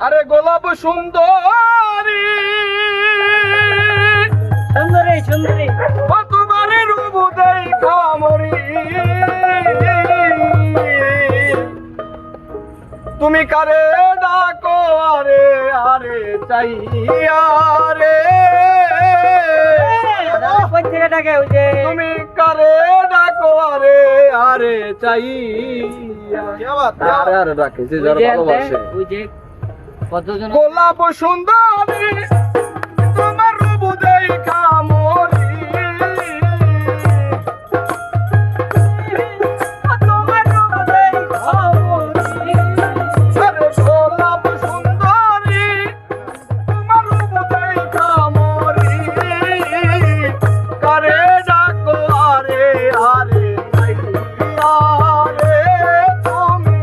আরে গোলাপ সুন্দরী সুন্দরী সুন্দরী তোমার রূপ দেখা মরি, তুমি কারে ডাকো আরে আরে চাইয়া রে, কই থেকে ডাকে ওই যে তুমি কারে ডাকো আরে আরে চাইয়া আরে আরে ডাকে যে যারা ভালোবাসে। ওই যে কতজন গোলাপ সুন্দরী তোমার রূপ দেখা মরি, তোমার রূপ দেখা মরি। আরে গোলাপ সুন্দরী তোমার রূপ দেখা মরি, কারে ডাকো আরে আরে চাইয়া রে, তুমি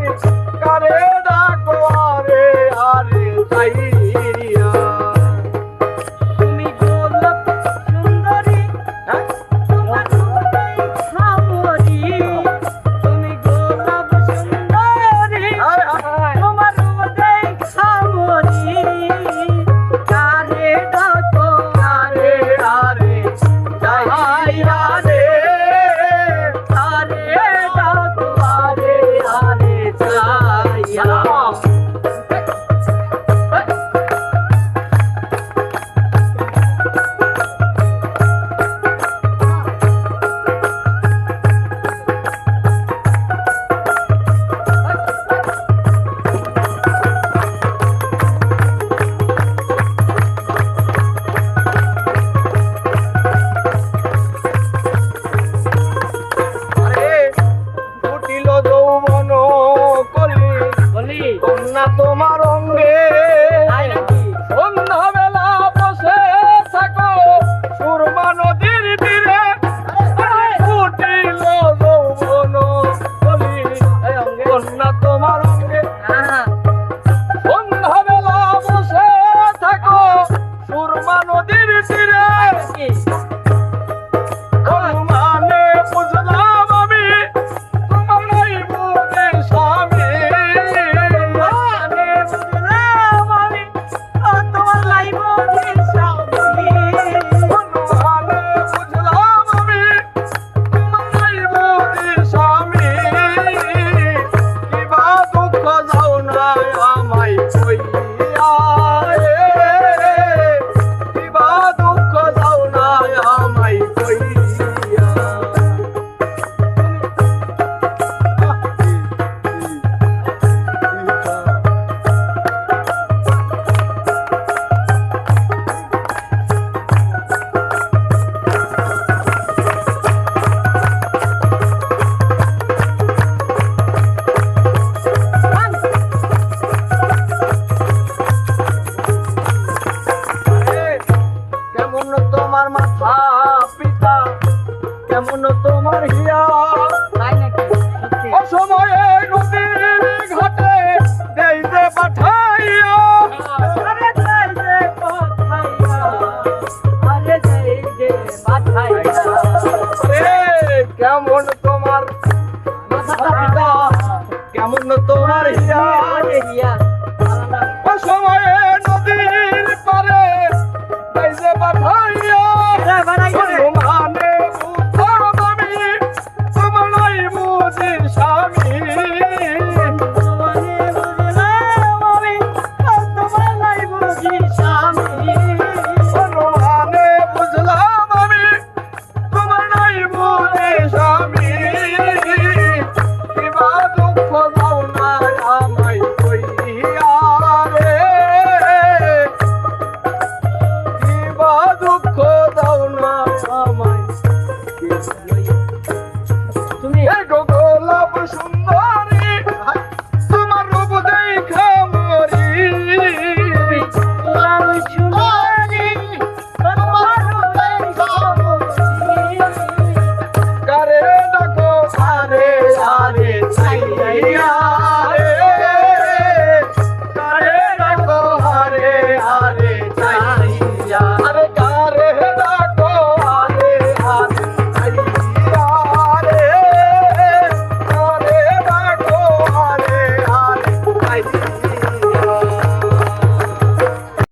কারে ডাকো আরে আরে চাইয়া। তুমি গোলাপ সুন্দরী তোমার রূপ দেখা মরি, তুমি গোলাপ সুন্দরী তোমার রূপ দেখা মরি, কারে ডাকো আরে আরে চাইয়া রে, কারে ডাকো আরে আরে চাইয়া। আরে ফুটিল যৌবন কলি বলি কন্যা তোমার অঙ্গে, তাই নাকি? সন্ধ্যা বেলা বসে থাকো সুরমা নদীর তীরে, ফুটিল যৌবন কলি কন্যা তোমার অঙ্গে, হ্যাঁ সন্ধ্যা বেলা বসে থাকো সুরমা নদীর তীরে, কি? মানে বুঝলাম আমি তোমার নাই বুঝে স্বামী, মানে বুঝলাম আমি তোমার লাইব স্বামী। মানে বুঝলাম আমি তোমার নাই বুঝে স্বামী, কিবা দুঃখ যাও না আমায় কই